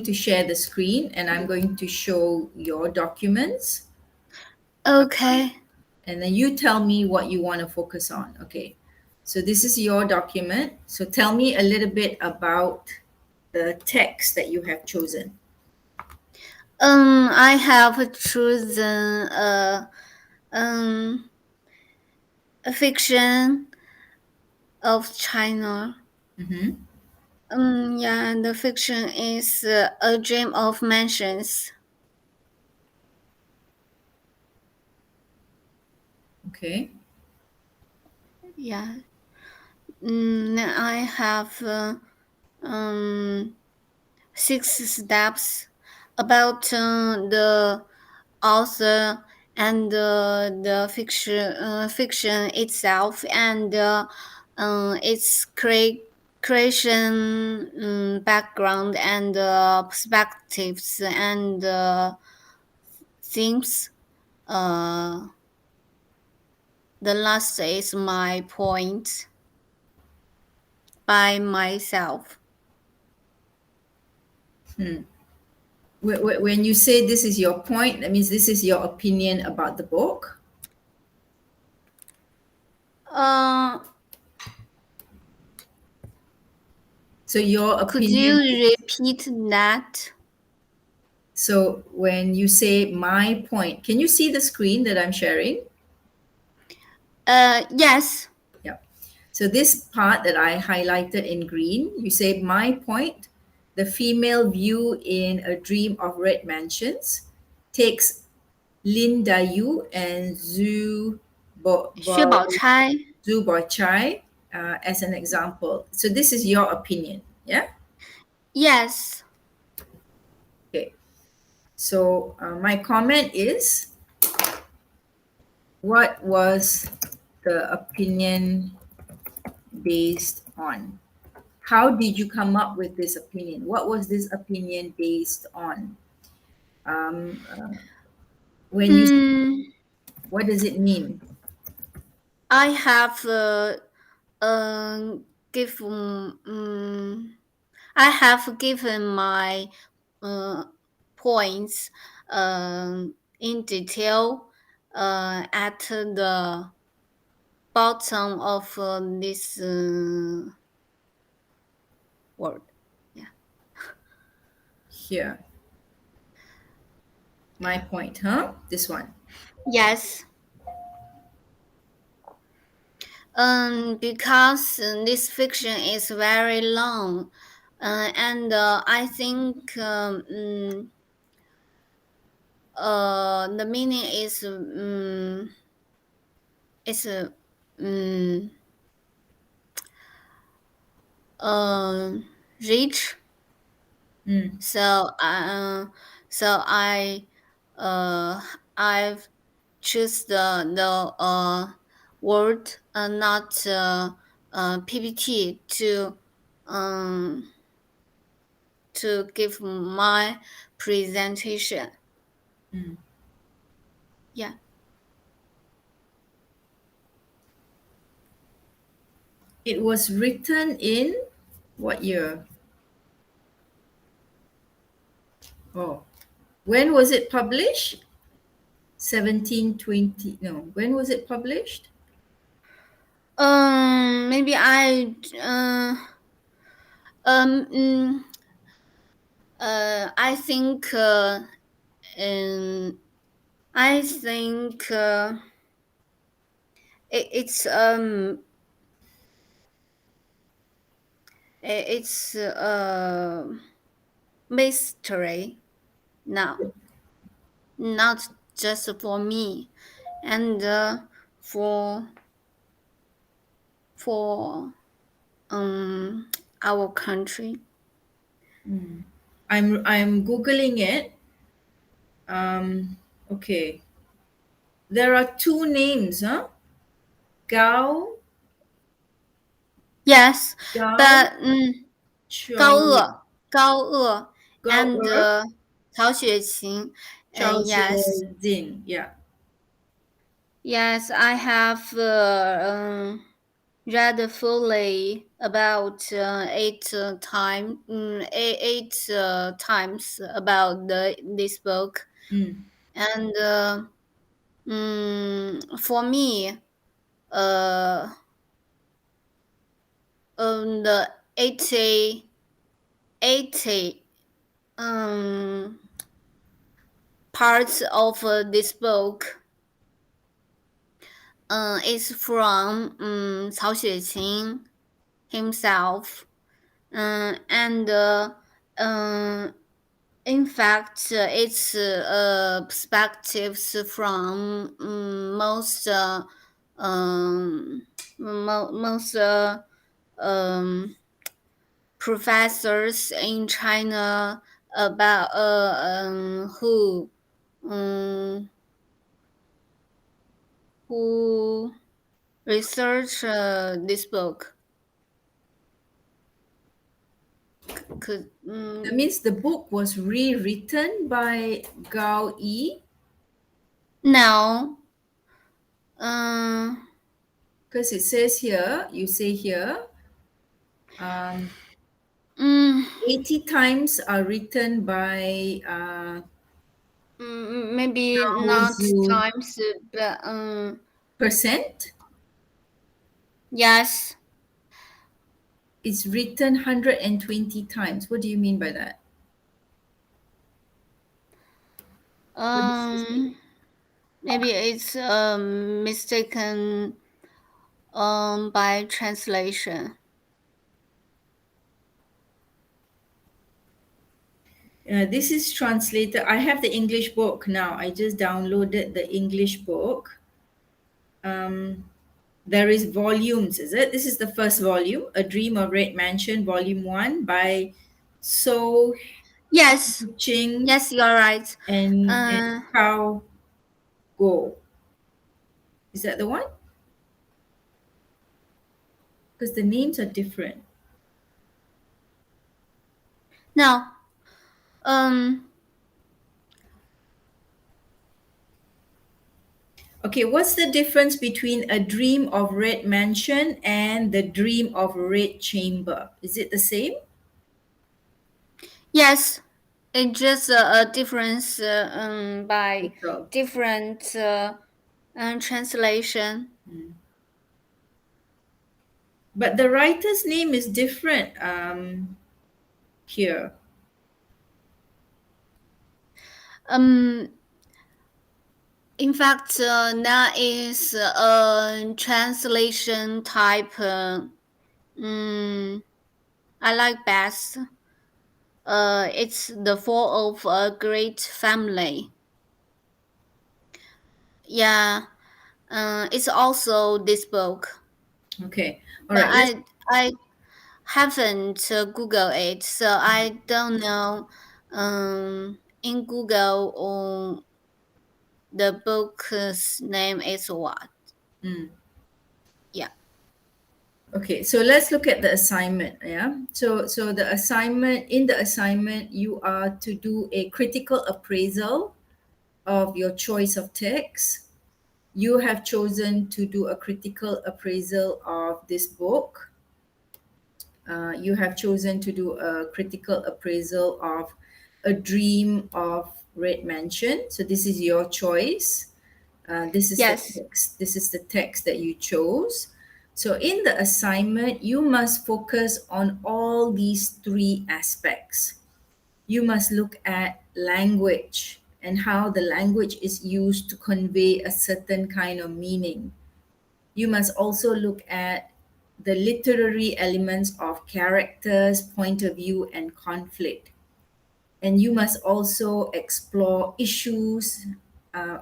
to share the screen and I'm going to show your documents. Okay. And then you tell me what you want to focus on. Okay. So this is your document. So tell me a little bit about the text that you have chosen. I have chosen a fiction of China. Mm-hmm. Yeah, the fiction is A Dream of Mansions. Okay. Yeah. I have um 6 steps about the author and the fiction itself and its creation background and perspectives and themes. Uh, the last is my point by myself. Hmm. When you say this is your point, that means this is your opinion about the book. Uh, So your could you opinion is, repeat that? so when you say my point, can you see the screen that I'm sharing? Yes. Yeah. So this part that I highlighted in green, you say my point, the female view in A Dream of Red Mansions takes Lin Dayu and Xue Baochai. Zhu Boichai as an example. So this is your opinion, yeah? Yes. Okay. So my comment is, what was the opinion based on? How did you come up with this opinion? What was this opinion based on? Um, uh, when you, Mm, what does it mean? I have given I have given my uh, points in detail at the bottom of this word. Yeah. Here, my point, huh? This one. Yes. Because this fiction is very long, and I think the meaning is um, uh, rich. Mm. So so uh I've choose the word not PPT um to give my presentation. Mm. Yeah. It was written in what year? Oh, when was it published? 1720. No, when was it published? Maybe um mm, I think um I think it's it's mystery now, not just for me and for for our country. Mm. I'm googling it. Okay. There are two names, huh? Gao Yes, Gao but Chou 高鄂 Gao and 曹雪芹. Chao Yes, Zin. Yeah. yes, I have read fully about eight times about this book, Mm. and for me, uh, the 80 parts of this book is from Cao Xueqin himself, and in fact, it's perspectives from most um, professors in China about um, who research this book. Could That means the book was rewritten by Gao Yi, now, um, because it says here, you say here, um, mm, 80 times are written by maybe Zhao not Zhu times, but percent. yes. It's written 120 times. What do you mean by that? What does this mean? Maybe it's mistaken by translation. This is translated. I have the English book now. I just downloaded the English book. There is volumes, is it? This is the first volume, A Dream of Red Mansion, Volume 1 by So Yes, Ching yes, you're right. and Uh, Kao Go. Is that the one? Because the names are different. Now, um, Okay, what's the difference between A Dream of Red Mansion and The Dream of Red Chamber? Is it the same? yes, it's just a difference by Little. different translation. But the writer's name is different here. Um, in fact, that is a translation type. I like best. It's the fall of a great family. Yeah, it's also this book, Okay. All but right. Let's I haven't Google it, so I don't know. In Google, the book's name is what? mm. Yeah. Okay, so let's look at the assignment. Yeah. So the assignment, in the assignment, you are to do a critical appraisal of your choice of text. You have chosen to do a critical appraisal of this book. You have chosen to do a critical appraisal of A Dream of Red Mansion. So this is your choice. This is the Yes. text. This is the text that you chose. So in the assignment, you must focus on all these three aspects. You must look at language and how the language is used to convey a certain kind of meaning. You must also look at the literary elements of characters, point of view, and conflict. And you must also explore issues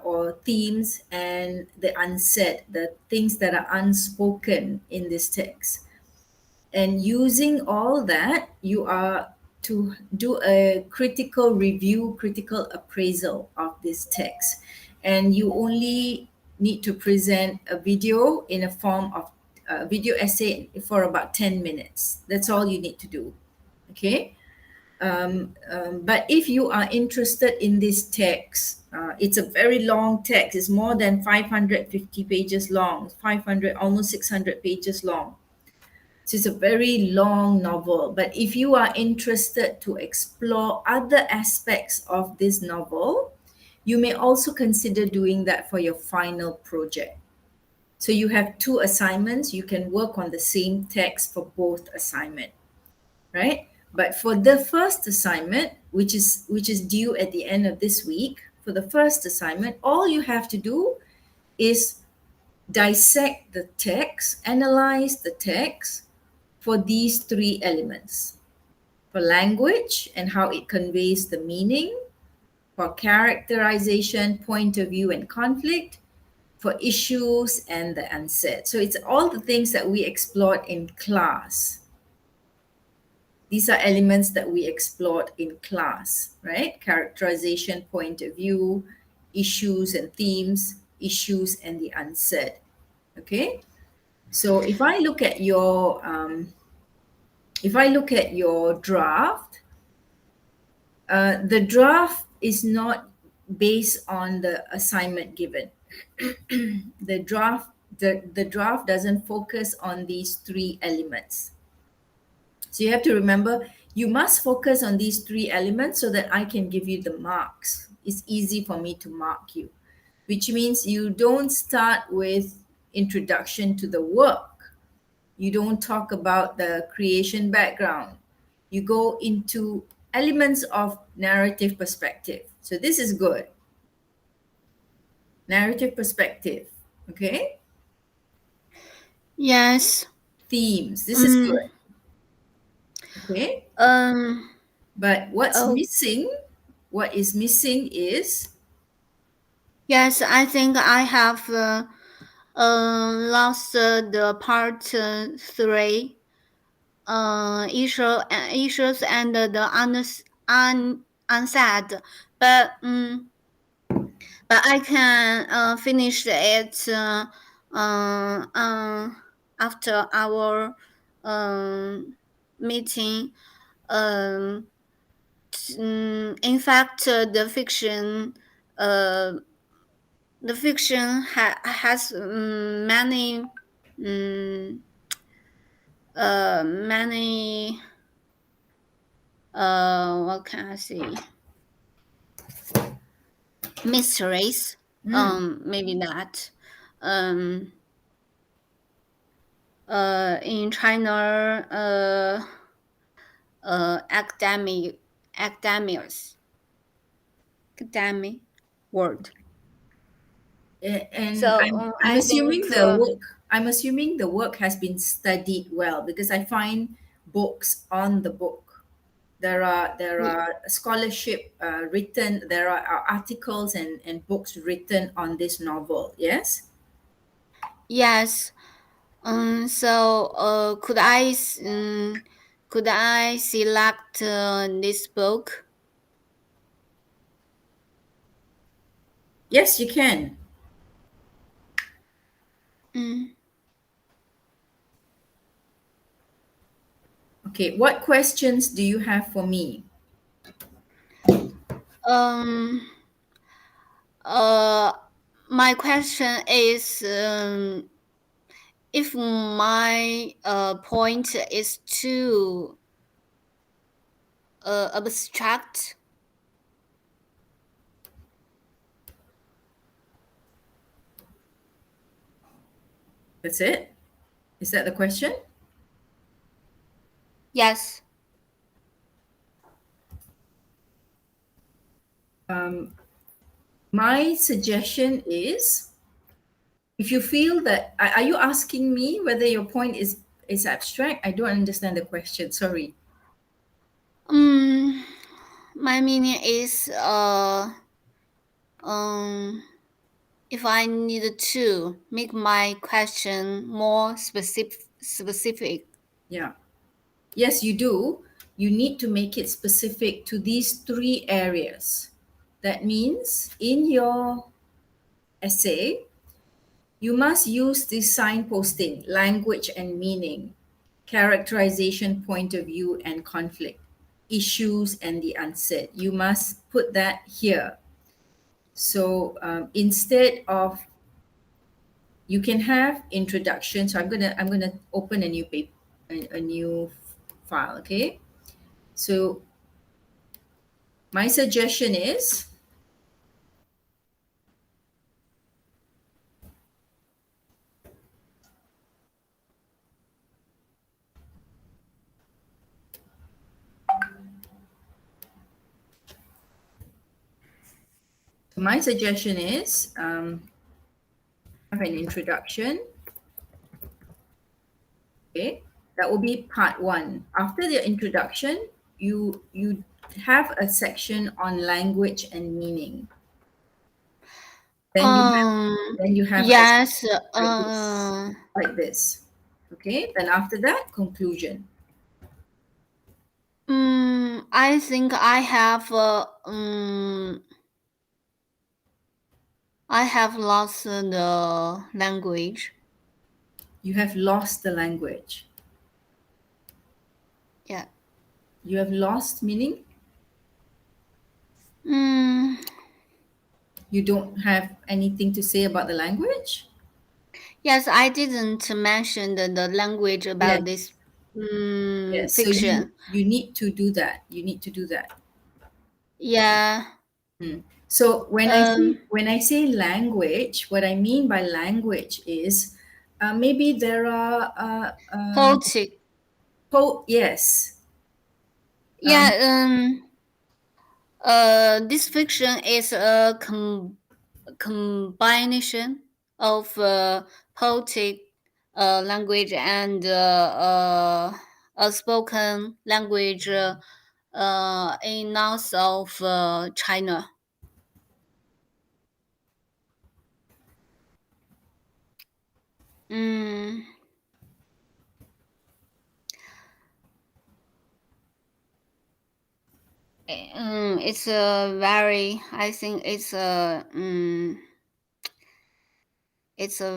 or themes and the unsaid, the things that are unspoken in this text. And using all that, you are to do a critical review, critical appraisal of this text. And you only need to present a video in a form of a video essay for about 10 minutes. That's all you need to do. Okay. But if you are interested in this text, it's a very long text. It's more than 550 pages long, 500, almost 600 pages long. So it's a very long novel. But if you are interested to explore other aspects of this novel, you may also consider doing that for your final project. So you have two assignments. You can work on the same text for both assignment, right? But for the first assignment, which is due at the end of this week, for the first assignment, all you have to do is dissect the text, analyze the text for these three elements: for language and how it conveys the meaning, for characterization, point of view, and conflict, for issues and the unsaid. So it's all the things that we explored in class. These are elements that we explored in class, right? Characterization, point of view, issues and themes, issues and the unsaid. Okay. So if I look at your draft, the draft is not based on the assignment given. The draft doesn't focus on these three elements. So you have to remember, you must focus on these three elements so that I can give you the marks. It's easy for me to mark you, which means you don't start with introduction to the work. You don't talk about the creation background. You go into elements of narrative perspective. So this is good. Narrative perspective. Okay. Yes. Themes. This is Mm, good. Okay. um. But Oh, what is missing is, yes. I think I have lost the part three. Issues and the unsaid, but but I can finish it after our meeting. Um, in fact, uh, the fiction has um, many what can I say, mysteries. mm, Maybe that. Um, in China, academics, academic word. and So I'm I assuming think the work has been studied well, because I find books on the book. There are scholarship written. There are articles and books written on this novel. Yes. yes. So could I select this book? Yes, you can. Mm. Okay. What questions do you have for me? Um. Uh. My question is, if my point is too abstract. That's it. Is that the question? Yes. Um, my suggestion is, if you feel that, are you asking me whether your point is abstract? I don't understand the question. Sorry. Um, my meaning is um if I need to make my question more specific. Yeah. Yes, you do. You need to make it specific to these three areas. That means in your essay, you must use this signposting: language and meaning, characterization, point of view, and conflict. issues and the unsaid. You must put that here. So instead of, you can have introduction. So I'm gonna open a new paper, a new file. Okay. So my suggestion is, have an introduction. Okay, that will be part one. After the introduction, you have a section on language and meaning. Then you have, then you have a Yes. like this, like this. Okay, then after that, conclusion. I think I have lost the language. You have lost the language. Yeah. You have lost meaning. Mm, You don't have anything to say about the language. yes, I didn't mention the language Yes, about this yes. So you fiction. you need to do that. You need to do that. Yeah. Hmm. So Um, when I say language, what I mean by language is maybe there are poetic. yes. Yeah. Um, This fiction is a combination of poetic language and a spoken language in north of China. Mm, it's a very. I think it's a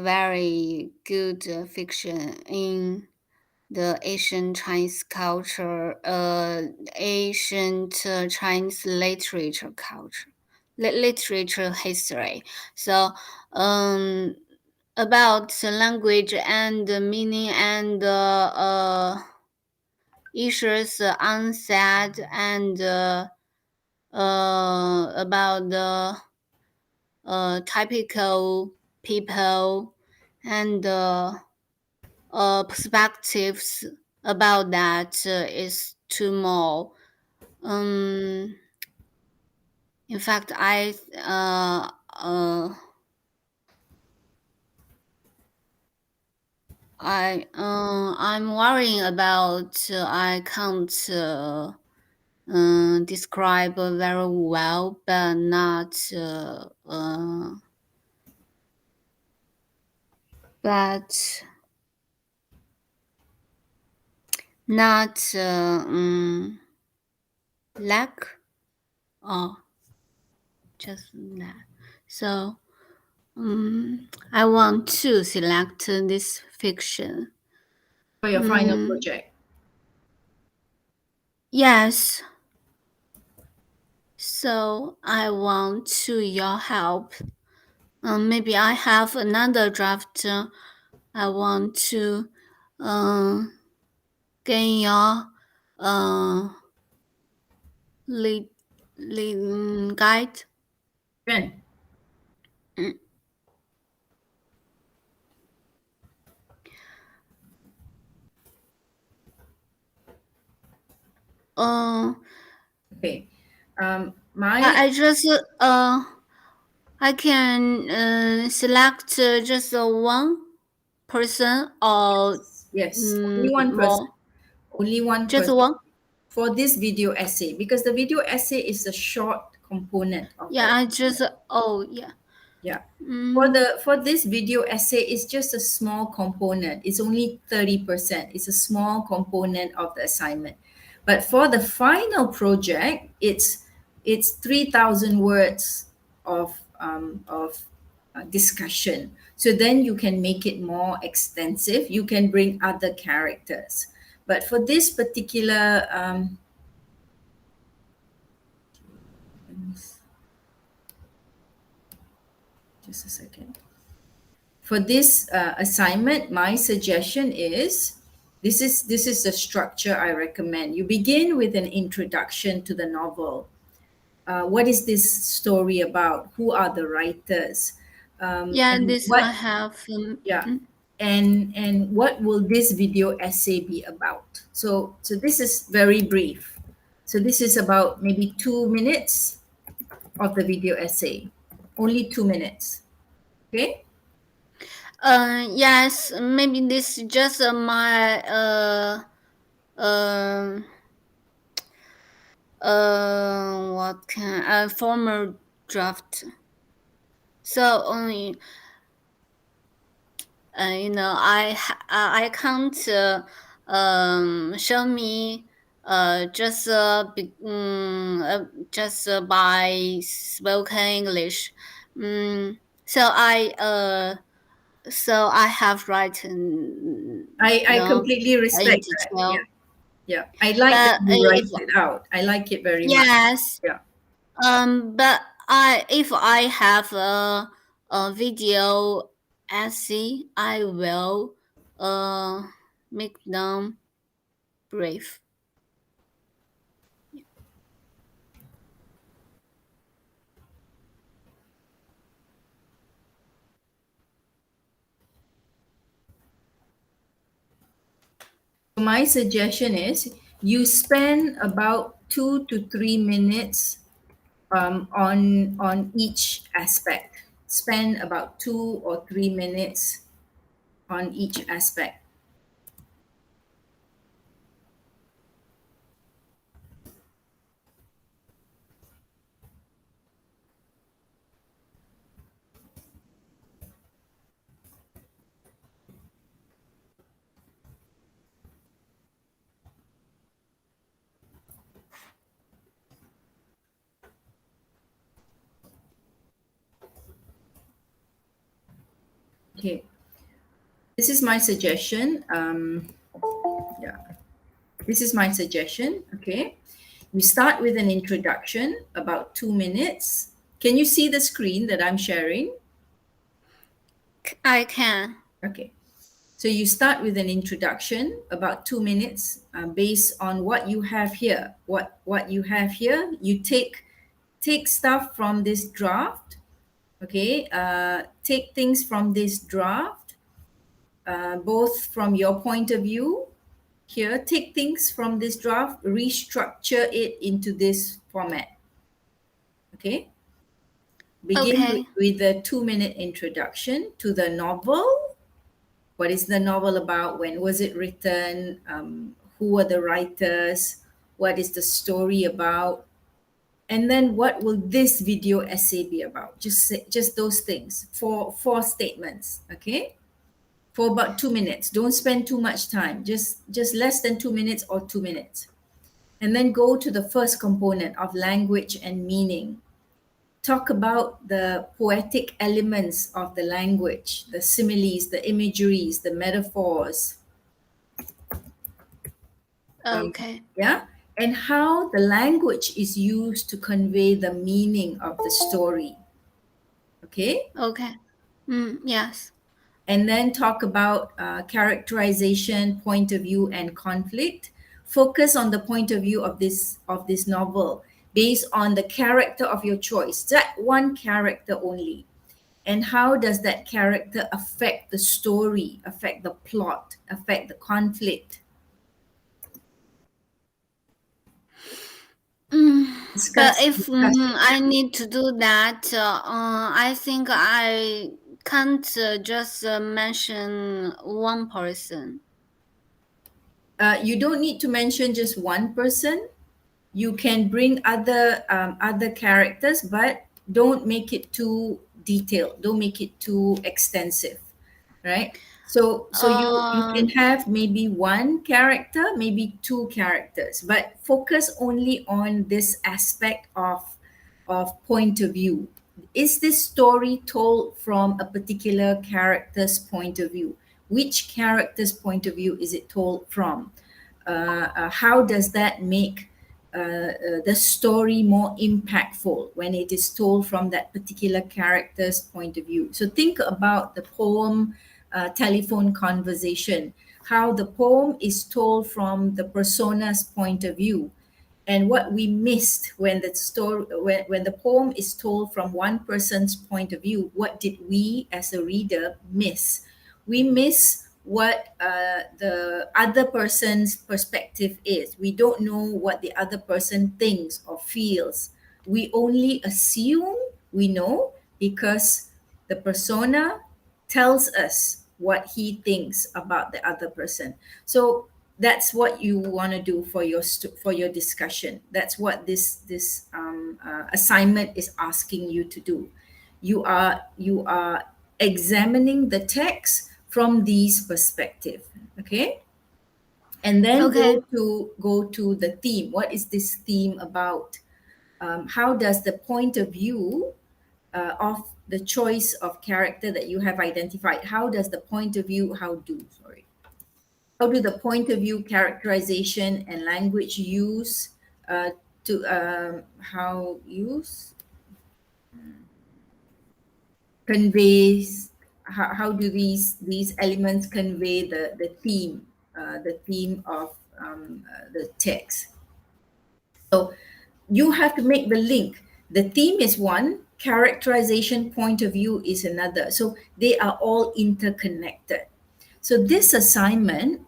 very good fiction in the Asian Chinese culture, ancient Chinese literature culture, literature history. So, about the language and the meaning and issues unsaid and about the typical people and perspectives about that is too more. Um, in fact, I'm worrying about I can't describe very well, but not but not lack or just that. So I want to select this fiction. for your final Mm, project. yes. So I want to your help. Maybe I have another draft. I want to gain your uh, lead, guide. Then, Mm, Uh, okay. I just I can select just one person or Yes, only one person. more. Only one Just person one. for this video essay, because the video essay is a short component of Yeah, the I just assignment. yeah. Yeah. Mm, For this video essay, it's just a small component. It's only 30%. It's a small component of the assignment. But for the final project, it's 3,000 words of discussion. So then you can make it more extensive. You can bring other characters. But for this particular Just a second. For this assignment, my suggestion is this is the structure I recommend. You begin with an introduction to the novel. What is this story about? Who are the writers? Yeah, And this I what have. yeah, and what will this video essay be about? So this is very brief. So this is about maybe 2 minutes of the video essay, only 2 minutes. Okay. Yes, maybe this is just my uh what can former draft. So only I can't show me just by spoken English. So I have written I completely in respect that. Yeah. detail. Yeah. I like that But you if write it out. I like it very much. yes, Yeah. but if I have a video essay, I will make them brief. My suggestion is you spend about 2 to 3 minutes on each aspect. Spend about 2 or 3 minutes on each aspect. Okay. This is my suggestion. Yeah. This is my suggestion. Okay. We start with an introduction, about 2 minutes. Can you see the screen that I'm sharing? I can. Okay. So you start with an introduction, about 2 minutes, based on what you have here. What you have here, you take stuff from this draft. Okay. Take things from this draft, both from your point of view. Here, take things from this draft, restructure it into this format. Okay. Begin Okay. with a 2 minute introduction to the novel. What is the novel about? When was it written? Who are the writers? What is the story about? And then what will this video essay be about? Just those things. Four statements. Okay, for about 2 minutes. Don't spend too much time. Just less than 2 minutes or 2 minutes. And then go to the first component of language and meaning. Talk about the poetic elements of the language, the similes, the imageries, the metaphors, Okay. yeah, and how the language is used to convey the meaning of the story. Okay, Okay. Yes. and then talk about characterization, point of view, and conflict. Focus on the point of view of this novel based on the character of your choice, that one character only. And how does that character affect the story, affect the plot, affect the conflict? But Discuss, if discuss. I need to do that, I think I can't just mention one person. You don't need to mention just one person. You can bring other characters, but don't make it too detailed. Don't make it too extensive, right? So you Uh, can have maybe one character, maybe two characters, but focus only on this aspect of point of view. Is this story told from a particular character's point of view? Which character's point of view is it told from? How does that make the story more impactful when it is told from that particular character's point of view. So think about the poem Telephone Conversation, how the poem is told from the persona's point of view, and what we missed when the story when the poem is told from one person's point of view. What did we as a reader miss? We miss what the other person's perspective is. We don't know what the other person thinks or feels. We only assume we know because the persona tells us what he thinks about the other person. So that's what you want to do for your for your discussion. That's what this assignment is asking you to do. You are examining the text from these perspective. Okay, and then Okay. go to the theme. What is this theme about? How does the point of view of the choice of character that you have identified, how does the point of view how do the point of view, characterization, and language use to how use conveys how do these elements convey the theme of the text. So you have to make the link. The theme is one, characterization, point of view is another. So they are all interconnected. So this assignment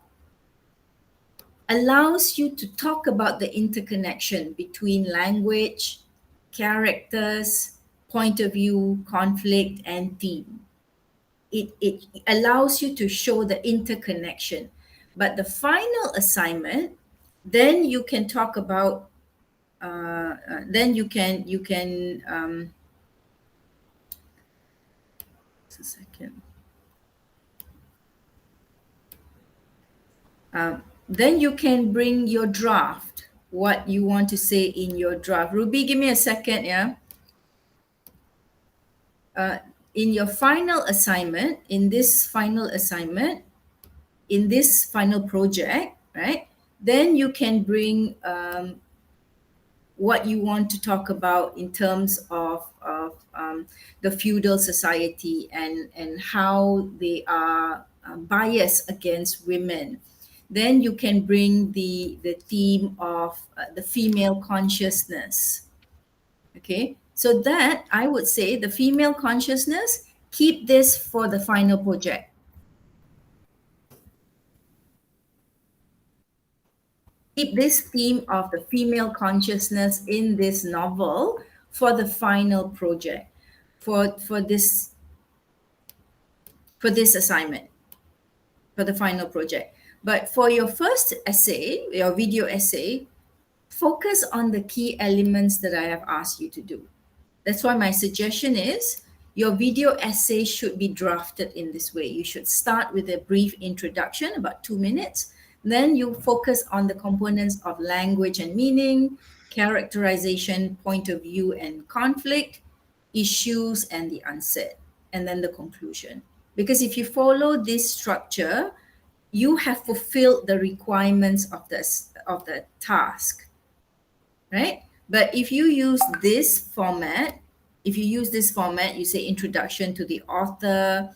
allows you to talk about the interconnection between language, characters, point of view, conflict, and theme. It allows you to show the interconnection. But the final assignment, then you can talk about, then you can just a second. Then you can bring your draft, what you want to say in your draft. Ruby, give me a second, yeah? In your final assignment, in this final project, right? Then you can bring what you want to talk about in terms of the feudal society and how they are biased against women. Then you can bring the theme of the female consciousness. Okay, so that I would say the female consciousness, keep this for the final project. Keep this theme of the female consciousness in this novel for the final project, for this assignment, for the final project. But for your first essay, your video essay, focus on the key elements that I have asked you to do. That's why my suggestion is your video essay should be drafted in this way. You should start with a brief introduction, about 2 minutes. Then you focus on the components of language and meaning, characterization, point of view and conflict, issues and the unsaid, and then the conclusion. Because if you follow this structure, you have fulfilled the requirements of the task, right? But if you use this format, you say introduction to the author,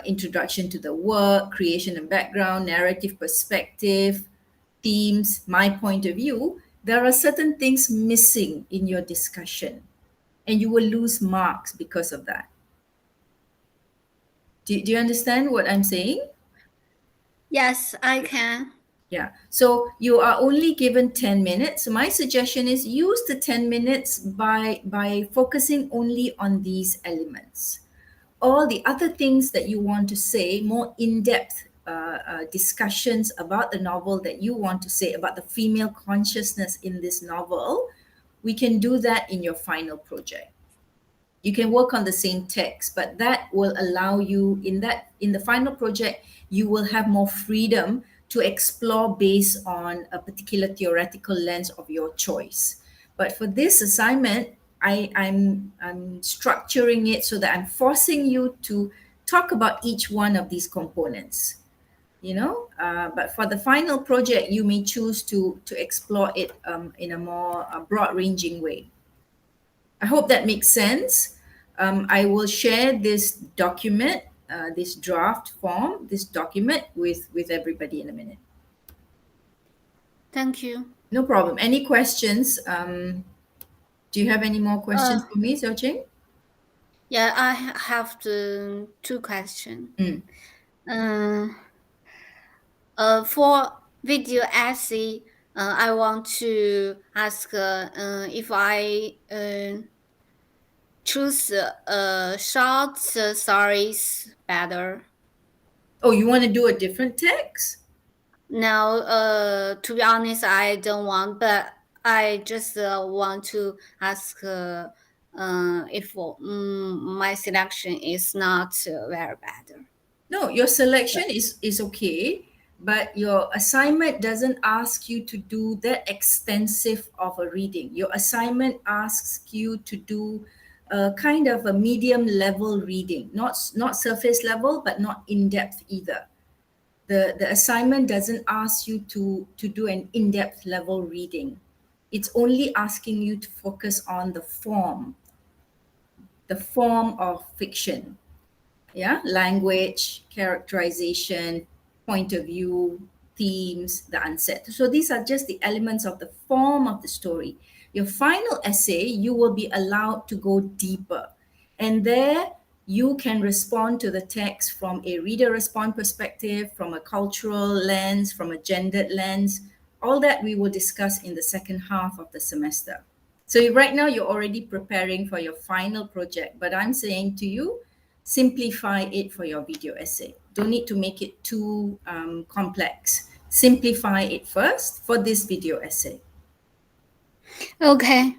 introduction to the work, creation and background, narrative perspective, themes, my point of view, there are certain things missing in your discussion, and you will lose marks because of that. Do you understand what I'm saying? Yes, I can. Yeah. So you are only given 10 minutes. So my suggestion is use the 10 minutes by focusing only on these elements. All the other things that you want to say, more in-depth discussions about the novel that you want to say about the female consciousness in this novel, we can do that in your final project. You can work on the same text, but that will allow you in the final project, you will have more freedom to explore based on a particular theoretical lens of your choice. But for this assignment, I'm structuring it so that I'm forcing you to talk about each one of these components. But for the final project, you may choose to explore it in a more broad ranging way. I hope that makes sense. I will share this document, this draft form, this document with everybody in a minute. Thank you. No problem. Any questions? Do you have any more questions Uh, for me, Xiao Ching? yeah, I have the two questions. Mm. For video essay, I want to ask if I choose short stories better. Oh, you want to do a different text? Now, to be honest, I don't want, but I just want to ask if my selection is not very bad. No, your selection is okay, but your assignment doesn't ask you to do that extensive of a reading. Your assignment asks you to do a kind of a medium level reading, not surface level, but not in depth either. The assignment doesn't ask you to do an in depth level reading. It's only asking you to focus on the form of fiction. Yeah, language, characterization, point of view, themes, the unset. So these are just the elements of the form of the story. Your final essay, you will be allowed to go deeper, and there you can respond to the text from a reader respond perspective, from a cultural lens, from a gendered lens. All that we will discuss in the second half of the semester. So right now you're already preparing for your final project, but I'm saying to you, simplify it for your video essay. Don't need to make it too complex. Simplify it first for this video essay. Okay.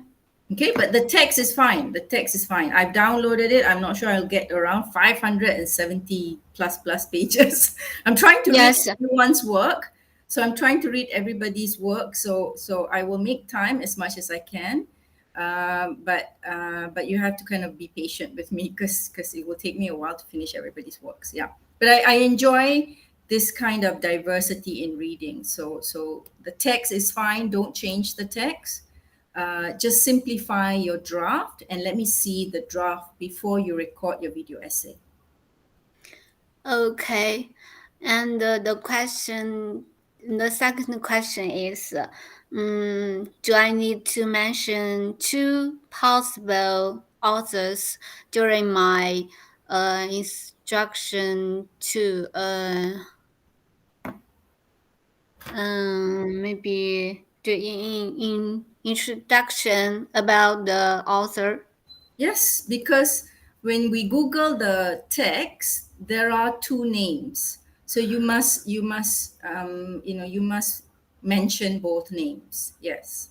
Okay, but the text is fine. The text is fine. I've downloaded it. I'm not sure I'll get around 570 plus pages. I'm trying to read Yes. everyone's work. So I'm trying to read everybody's work. So I will make time as much as I can. But you have to kind of be patient with me because it will take me a while to finish everybody's works. Yeah. But I enjoy this kind of diversity in reading. So the text is fine. Don't change the text. Just simplify your draft and let me see the draft before you record your video essay. Okay. And the second question is, do I need to mention two possible authors during my instruction to maybe the in introduction about the author? Yes, because when we Google the text, there are two names. So you must mention both names. Yes.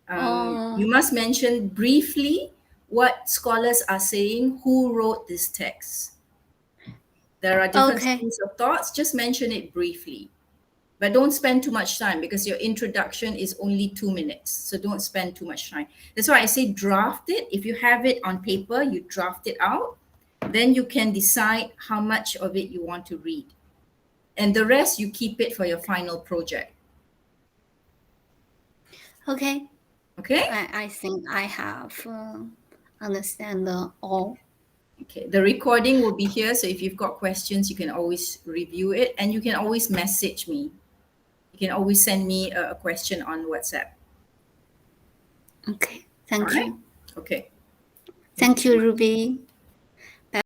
You Oh, must mention briefly what scholars are saying who wrote this text. There are different okay. schools of thoughts. Just mention it briefly. But don't spend too much time because your introduction is only 2 minutes. So don't spend too much time. That's why I say draft it. If you have it on paper, you draft it out. Then you can decide how much of it you want to read. And the rest, you keep it for your final project. Okay. Okay? I think I have understand all. Okay. The recording will be here. So if you've got questions, you can always review it and you can always message me. You can always send me a question on WhatsApp. Okay. All Thank right? you. Okay. Thank you Thank so you, much. Ruby.